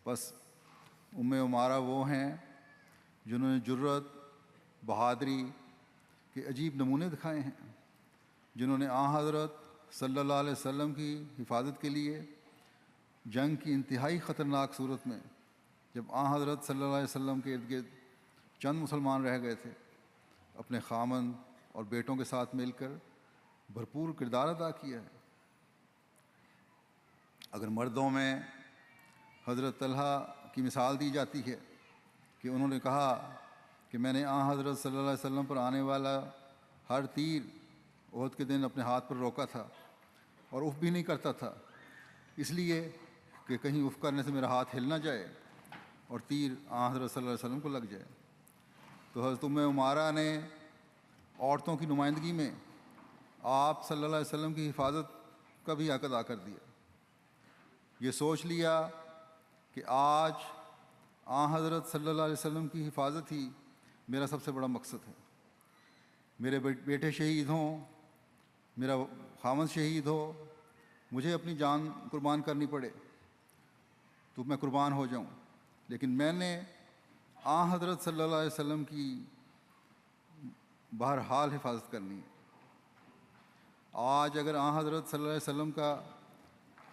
بس ام عمارہ وہ ہیں جنہوں نے جرت، بہادری کے عجیب نمونے دکھائے ہیں، جنہوں نے حضرت صلی اللہ علیہ وسلم کی حفاظت کے لیے جنگ کی انتہائی خطرناک صورت میں، جب حضرت صلی اللہ علیہ وسلم کے ارد گرد چند مسلمان رہ گئے تھے، اپنے خامند اور بیٹوں کے ساتھ مل کر بھرپور کردار ادا کیا ہے۔ اگر مردوں میں حضرت طلحہ کی مثال دی جاتی ہے کہ انہوں نے کہا کہ میں نے حضرت صلی اللہ علیہ وسلم پر آنے والا ہر تیر احد کے دن اپنے ہاتھ پر روکا تھا اور اف بھی نہیں کرتا تھا، اس لیے کہ کہیں اف کرنے سے میرا ہاتھ ہل نہ جائے اور تیر حضرت صلی اللہ علیہ وسلم کو لگ جائے۔ تو حضرت ام عمارہ نے عورتوں کی نمائندگی میں آپ صلی اللہ علیہ وسلم کی حفاظت کا بھی حق ادا کر دیا۔ یہ سوچ لیا کہ آج حضرت صلی اللہ علیہ وسلم کی حفاظت ہی میرا سب سے بڑا مقصد ہے۔ میرے بیٹے شہید ہوں، میرا خامد شہید ہو، مجھے اپنی جان قربان کرنی پڑے تو میں قربان ہو جاؤں، لیکن میں نے حضرت صلی اللہ علیہ وسلم کی بہرحال حفاظت کرنی ہے۔ آج اگر حضرت صلی اللہ علیہ وسلم کا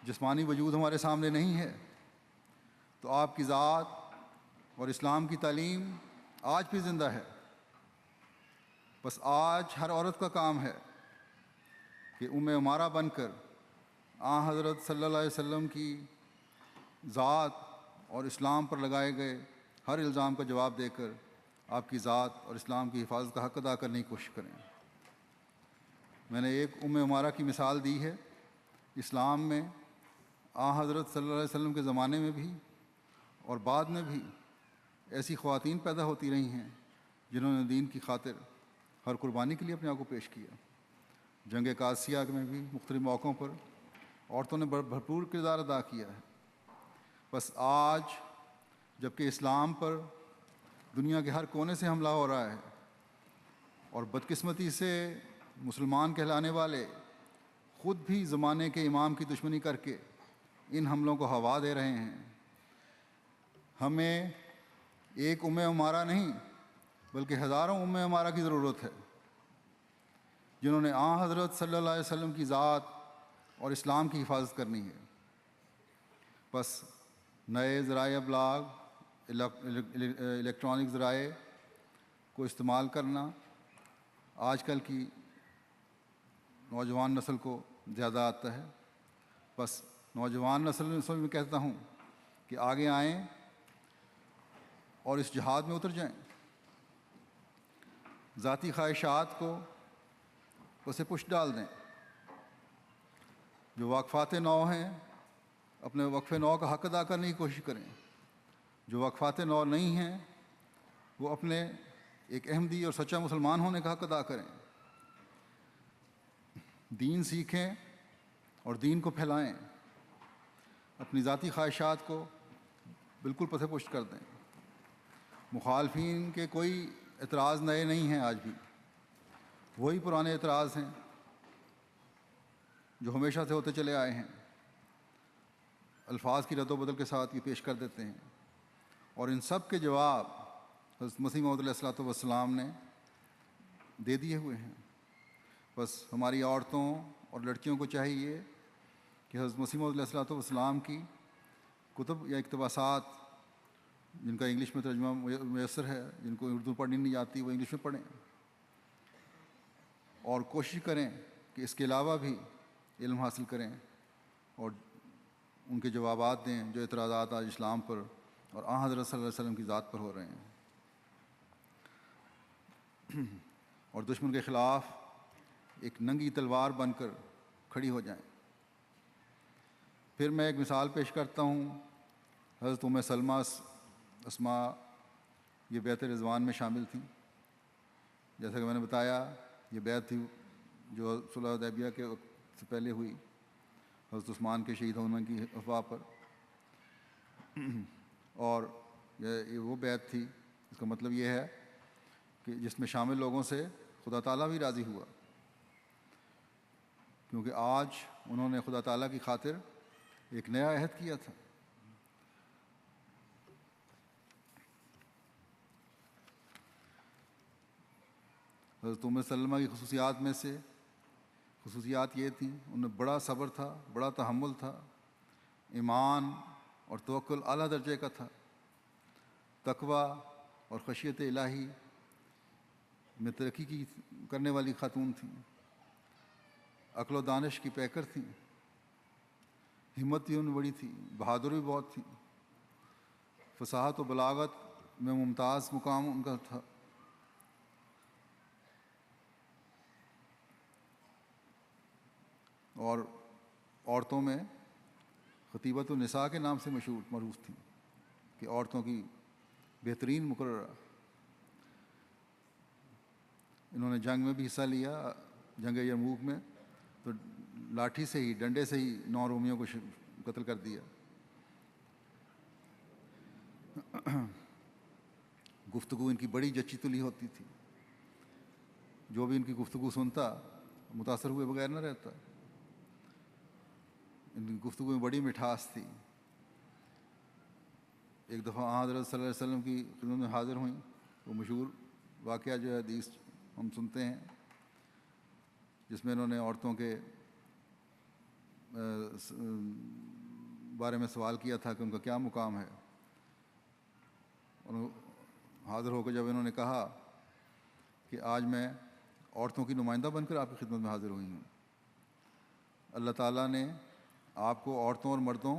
جسمانی وجود ہمارے سامنے نہیں ہے تو آپ کی ذات اور اسلام کی تعلیم آج بھی زندہ ہے۔ بس آج ہر عورت کا کام ہے کہ ام عمارہ بن کر حضرت صلی اللہ علیہ وسلم کی ذات اور اسلام پر لگائے گئے ہر الزام کا جواب دے کر آپ کی ذات اور اسلام کی حفاظت کا حق ادا کرنے کی کوشش کریں۔ میں نے ایک ام عمارہ کی مثال دی ہے، اسلام میں حضرت صلی اللہ علیہ وسلم کے زمانے میں بھی اور بعد میں بھی ایسی خواتین پیدا ہوتی رہی ہیں جنہوں نے دین کی خاطر ہر قربانی کے لیے اپنے آپ کو پیش کیا۔ جنگ قادسیہ میں بھی مختلف موقعوں پر عورتوں نے بھرپور کردار ادا کیا ہے۔ بس آج جب کہ اسلام پر دنیا کے ہر کونے سے حملہ ہو رہا ہے اور بدقسمتی سے مسلمان کہلانے والے خود بھی زمانے کے امام کی دشمنی کر کے ان حملوں کو ہوا دے رہے ہیں، ہمیں ایک ام عمارہ نہیں بلکہ ہزاروں ام عمارہ کی ضرورت ہے، جنہوں نے حضرت صلی اللہ علیہ وسلم کی ذات اور اسلام کی حفاظت کرنی ہے۔ بس نئے ذرائع ابلاغ، الیکٹرانک ذرائع کو استعمال کرنا آج کل کی نوجوان نسل کو زیادہ آتا ہے۔ بس نوجوان نسل میں کہتا ہوں کہ آگے آئیں اور اس جہاد میں اتر جائیں، ذاتی خواہشات کو اسے پش ڈال دیں۔ جو وقفات نو ہیں اپنے وقف نو کا حق ادا کرنے کی کوشش کریں، جو وقفات نو نہیں ہیں وہ اپنے ایک احمدی اور سچا مسلمان ہونے کا حق ادا کریں، دین سیکھیں اور دین کو پھیلائیں، اپنی ذاتی خواہشات کو بالکل پسے پشت کر دیں۔ مخالفین کے کوئی اعتراض نئے نہیں ہیں، آج بھی وہی پرانے اعتراض ہیں جو ہمیشہ سے ہوتے چلے آئے ہیں، الفاظ کی رد و بدل کے ساتھ یہ پیش کر دیتے ہیں، اور ان سب کے جواب حضرت مسیح موعود علیہ الصلوۃ والسلام نے دے دیے ہوئے ہیں۔ بس ہماری عورتوں اور لڑکیوں کو چاہیے کہ حضرت مسیح موعود علیہ الصلوۃ والسلام کی کتب یا اقتباسات جن کا انگلش میں ترجمہ میسر ہے، جن کو اردو پڑھنی نہیں آتی وہ انگلش میں پڑھیں، اور کوشش کریں کہ اس کے علاوہ بھی علم حاصل کریں اور ان کے جوابات دیں جو اعتراضات آج اسلام پر اور حضرت صلی اللہ علیہ وسلم کی ذات پر ہو رہے ہیں، اور دشمن کے خلاف ایک ننگی تلوار بن کر کھڑی ہو جائیں۔ پھر میں ایک مثال پیش کرتا ہوں۔ حضرت ام سلمہ اسماء یہ بیعت رضوان میں شامل تھیں۔ جیسا کہ میں نے بتایا یہ بیعت تھی جو صلح حدیبیہ کے وقت سے پہلے ہوئی، حضرت عثمان کے شہید ہونے کی افواہ پر، اور یہ وہ بیعت تھی، اس کا مطلب یہ ہے کہ جس میں شامل لوگوں سے خدا تعالیٰ بھی راضی ہوا، کیونکہ آج انہوں نے خدا تعالیٰ کی خاطر ایک نیا عہد کیا تھا۔ حضرت ام سلمہ کی خصوصیات یہ تھیں، ان میں بڑا صبر تھا، بڑا تحمل تھا، ایمان اور توکل اعلیٰ درجے کا تھا، تقوی اور خشیت الہی میں ترقی کرنے والی خاتون تھیں، عقل و دانش کی پیکر تھیں، ہمت بھی ان میں بڑی تھی، بہادر بھی بہت تھی، فصاحت و بلاغت میں ممتاز مقام ان کا تھا۔ اور عورتوں میں خطیبۃ النساء کے نام سے معروف تھیں کہ عورتوں کی بہترین مقررہ۔ انہوں نے جنگ میں بھی حصہ لیا، جنگ یرموک میں، تو لاٹھی سے ہی، ڈنڈے سے ہی 9 رومیوں کو قتل کر دیا۔ گفتگو ان کی بڑی جچی تلی ہوتی تھی، جو بھی ان کی گفتگو سنتا متاثر ہوئے بغیر نہ رہتا۔ ان کی گفتگو میں بڑی مٹھاس تھی۔ ایک دفعہ حضرت صلی اللہ علیہ وسلم کی خدمت میں حاضر ہوئیں، وہ مشہور واقعہ جو ہے حدیث ہم سنتے ہیں، جس میں انہوں نے عورتوں کے بارے میں سوال کیا تھا کہ ان کا کیا مقام ہے۔ اور حاضر ہو کر جب انہوں نے کہا کہ آج میں عورتوں کی نمائندہ بن کر آپ کی خدمت میں حاضر ہوئی ہوں، اللہ تعالیٰ نے آپ کو عورتوں اور مردوں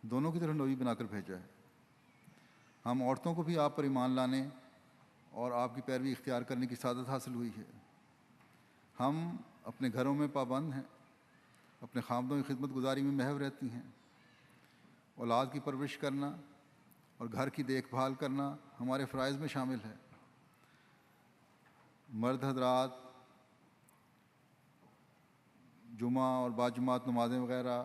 دونوں کی طرف نبی بنا کر بھیجا ہے۔ ہم عورتوں کو بھی آپ پر ایمان لانے اور آپ کی پیروی اختیار کرنے کی سعادت حاصل ہوئی ہے۔ ہم اپنے گھروں میں پابند ہیں، اپنے خامدوں کی خدمت گزاری میں محو رہتی ہیں۔ اولاد کی پرورش کرنا اور گھر کی دیکھ بھال کرنا ہمارے فرائض میں شامل ہے۔ مرد حضرات جمعہ اور باجماعت نمازیں وغیرہ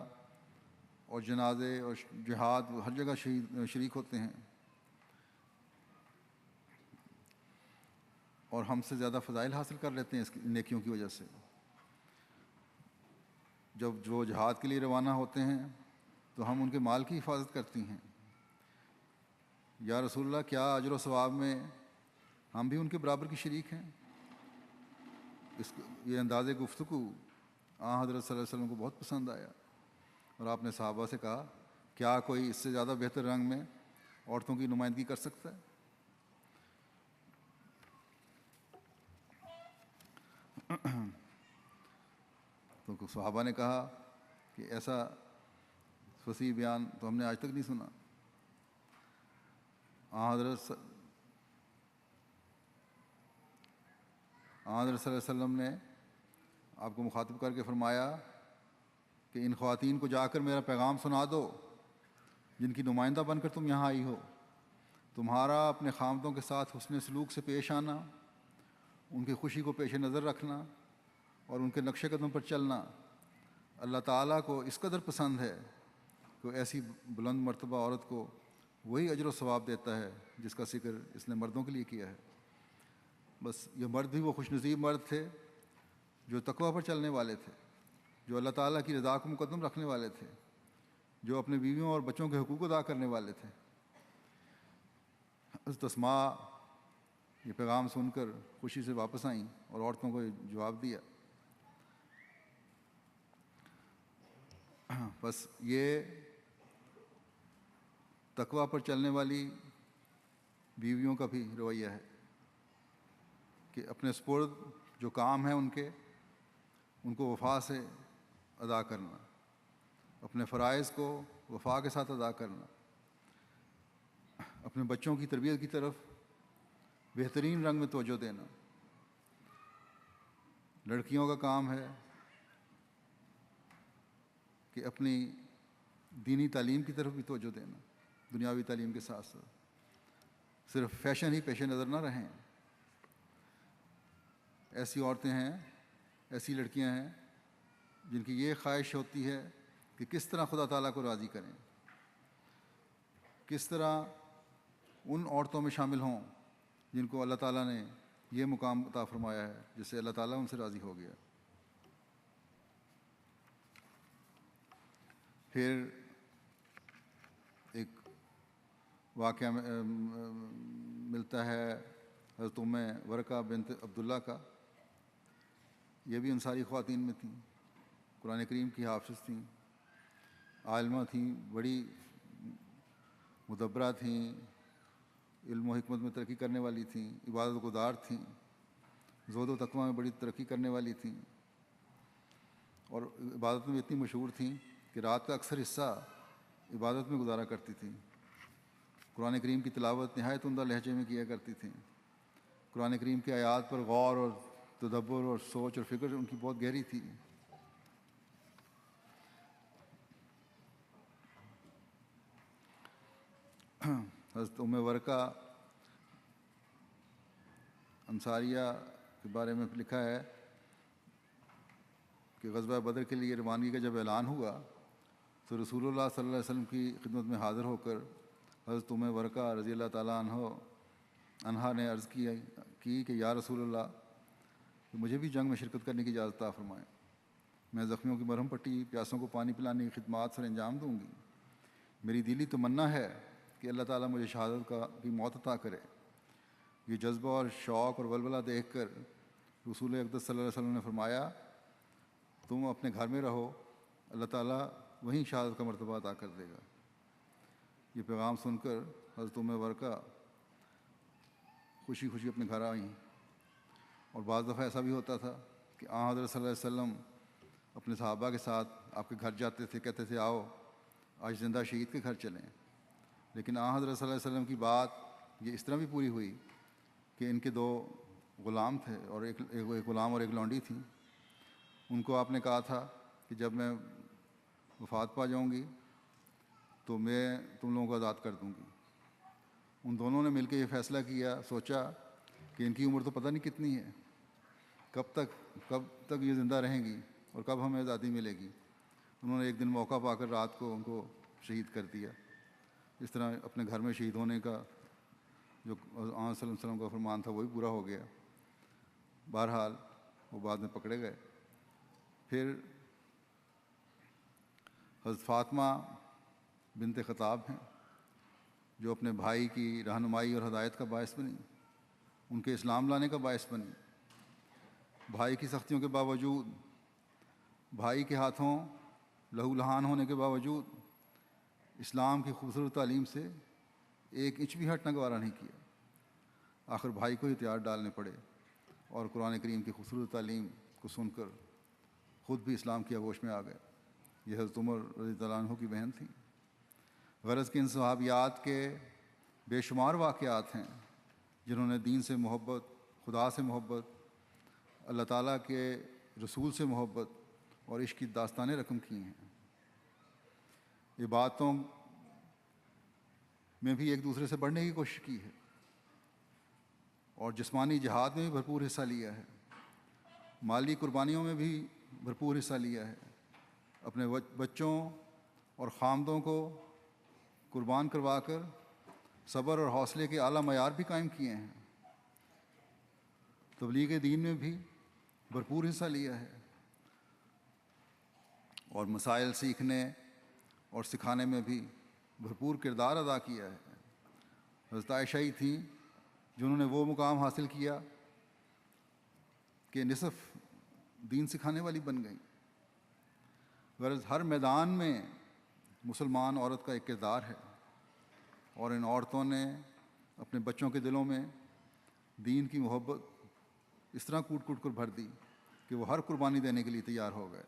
اور جنازے اور جہاد ہر جگہ شریک ہوتے ہیں، اور ہم سے زیادہ فضائل حاصل کر لیتے ہیں اس نیکیوں کی وجہ سے۔ جب جو جہاد کے لیے روانہ ہوتے ہیں تو ہم ان کے مال کی حفاظت کرتی ہیں۔ یا رسول اللہ، کیا اجر و ثواب میں ہم بھی ان کے برابر کی شریک ہیں؟ یہ انداز گفتگو حضرت صلی اللہ علیہ وسلم کو بہت پسند آیا، اور آپ نے صحابہ سے کہا، کیا کوئی اس سے زیادہ بہتر رنگ میں عورتوں کی نمائندگی کر سکتا ہے؟ تو صحابہ نے کہا کہ ایسا فصیح بیان تو ہم نے آج تک نہیں سنا۔ حضرت صلی اللہ علیہ وسلم نے آپ کو مخاطب کر کے فرمایا کہ ان خواتین کو جا کر میرا پیغام سنا دو جن کی نمائندہ بن کر تم یہاں آئی ہو۔ تمہارا اپنے خامدوں کے ساتھ حسن سلوک سے پیش آنا، ان کی خوشی کو پیش نظر رکھنا اور ان کے نقش قدم پر چلنا اللہ تعالیٰ کو اس قدر پسند ہے کہ ایسی بلند مرتبہ عورت کو وہی اجر و ثواب دیتا ہے جس کا ذکر اس نے مردوں کے لیے کیا ہے۔ بس یہ مرد بھی وہ خوش نصیب مرد تھے جو تقوی پر چلنے والے تھے، جو اللہ تعالیٰ کی رضا کو مقدم رکھنے والے تھے، جو اپنے بیویوں اور بچوں کے حقوق ادا کرنے والے تھے۔ حضرت اسماء یہ پیغام سن کر خوشی سے واپس آئیں اور عورتوں کو جواب دیا۔ بس یہ تقوی پر چلنے والی بیویوں کا بھی رویہ ہے کہ اپنے سپرد جو کام ہیں ان کو وفا سے ادا کرنا، اپنے فرائض کو وفا کے ساتھ ادا کرنا، اپنے بچوں کی تربیت کی طرف بہترین رنگ میں توجہ دینا۔ لڑکیوں کا کام ہے کہ اپنی دینی تعلیم کی طرف بھی توجہ دینا، دنیاوی تعلیم کے ساتھ ساتھ صرف فیشن ہی پیش نظر نہ رہیں۔ ایسی عورتیں ہیں، ایسی لڑکیاں ہیں جن کی یہ خواہش ہوتی ہے کہ کس طرح خدا تعالیٰ کو راضی کریں، کس طرح ان عورتوں میں شامل ہوں جن کو اللہ تعالیٰ نے یہ مقام عطا فرمایا ہے جس سے اللہ تعالیٰ ان سے راضی ہو گیا۔ پھر ایک واقعہ ملتا ہے حضرت ام ورقہ بنت عبداللہ کا یہ بھی انصاری خواتین میں تھیں، قرآن کریم کی حافظ تھیں، عالمہ تھیں، بڑی مدبرہ تھیں، علم و حکمت میں ترقی کرنے والی تھیں، عبادت گزار تھیں، زہد و تقویٰ میں بڑی ترقی کرنے والی تھیں، اور عبادت میں اتنی مشہور تھیں کہ رات کا اکثر حصہ عبادت میں گزارا کرتی تھیں۔ قرآن کریم کی تلاوت نہایت عمدہ لہجے میں کیا کرتی تھیں۔ قرآن کریم کی آیات پر غور اور تدبر اور سوچ اور فکر ان کی بہت گہری تھی۔ حضرت ام ورقہ انصاریہ کے بارے میں لکھا ہے کہ غزوہ بدر کے لیے روانگی کا جب اعلان ہوا تو رسول اللہ صلی اللہ علیہ وسلم کی خدمت میں حاضر ہو کر حضرت ام ورقہ رضی اللہ تعالیٰ عنہا نے عرض کی کہ یا رسول اللہ، مجھے بھی جنگ میں شرکت کرنے کی اجازت عطا فرمائیں۔ میں زخمیوں کی مرہم پٹی، پیاسوں کو پانی پلانے کی خدمات سر انجام دوں گی۔ میری دلی تمنا ہے کہ اللہ تعالیٰ مجھے شہادت کی موت عطا کرے۔ یہ جذبہ اور شوق اور ولولہ دیکھ کر رسول اقدس صلی اللہ علیہ وسلم نے فرمایا، تم اپنے گھر میں رہو، اللہ تعالیٰ وہیں شہادت کا مرتبہ عطا کر دے گا۔ یہ پیغام سن کر حضرت ام ورقہ خوشی خوشی اپنے گھر آئیں، اور بعض دفعہ ایسا بھی ہوتا تھا کہ حضرت صلی اللہ علیہ وسلم اپنے صحابہ کے ساتھ آپ کے گھر جاتے تھے، کہتے تھے آؤ آج زندہ شہید کے گھر چلیں۔ لیکن حضرت صلی اللہ علیہ وسلم کی بات یہ اس طرح بھی پوری ہوئی کہ ان کے 2 غلام تھے، اور ایک غلام اور ایک لونڈی تھی۔ ان کو آپ نے کہا تھا کہ جب میں وفات پا جاؤں گی تو میں تم لوگوں کو آزاد کر دوں گی۔ ان دونوں نے مل کے یہ فیصلہ کیا، سوچا کہ ان کی عمر تو پتہ نہیں کتنی ہے، کب تک یہ زندہ رہیں گی اور کب ہمیں آزادی ملے گی۔ انہوں نے ایک دن موقع پا کر رات کو ان کو شہید کر دیا۔ اس طرح اپنے گھر میں شہید ہونے کا جو آن صلی اللہ علیہ وسلم کا فرمان تھا وہی پورا ہو گیا۔ بہرحال وہ بعد میں پکڑے گئے۔ پھر حضرت فاطمہ بنت خطاب ہیں جو اپنے بھائی کی رہنمائی اور ہدایت کا باعث بنی، ان کے اسلام لانے کا باعث بنی۔ بھائی کی سختیوں کے باوجود، بھائی کے ہاتھوں لہو لہان ہونے کے باوجود اسلام کی خوبصورت تعلیم سے ایک انچ بھی ہٹنا گوارا نہیں کیا۔ آخر بھائی کو ہتھیار ڈالنے پڑے، اور قرآن کریم کی خوبصورت تعلیم کو سن کر خود بھی اسلام کی آغوش میں آ گئے۔ یہ حضرت عمر رضی اللہ عنہ کی بہن تھیں۔ غرض کہ ان صحابیات کے بے شمار واقعات ہیں جنہوں نے دین سے محبت، خدا سے محبت، اللہ تعالیٰ کے رسول سے محبت اور عشق کی داستانیں رقم کی ہیں۔ عبادتوں میں بھی ایک دوسرے سے بڑھنے کی کوشش کی ہے، اور جسمانی جہاد میں بھی بھرپور حصہ لیا ہے، مالی قربانیوں میں بھی بھرپور حصہ لیا ہے، اپنے بچوں اور خامدوں کو قربان کروا کر صبر اور حوصلے کے اعلیٰ معیار بھی قائم کیے ہیں۔ تبلیغ دین میں بھی بھرپور حصہ لیا ہے، اور مسائل سیکھنے اور سکھانے میں بھی بھرپور کردار ادا کیا ہے۔ حضرت عائشہ ہی تھیں جنہوں نے وہ مقام حاصل کیا کہ نصف دین سکھانے والی بن گئیں۔ غرض ہر میدان میں مسلمان عورت کا ایک کردار ہے، اور ان عورتوں نے اپنے بچوں کے دلوں میں دین کی محبت اس طرح کوٹ کوٹ کر بھر دی کہ وہ ہر قربانی دینے کے لیے تیار ہو گئے۔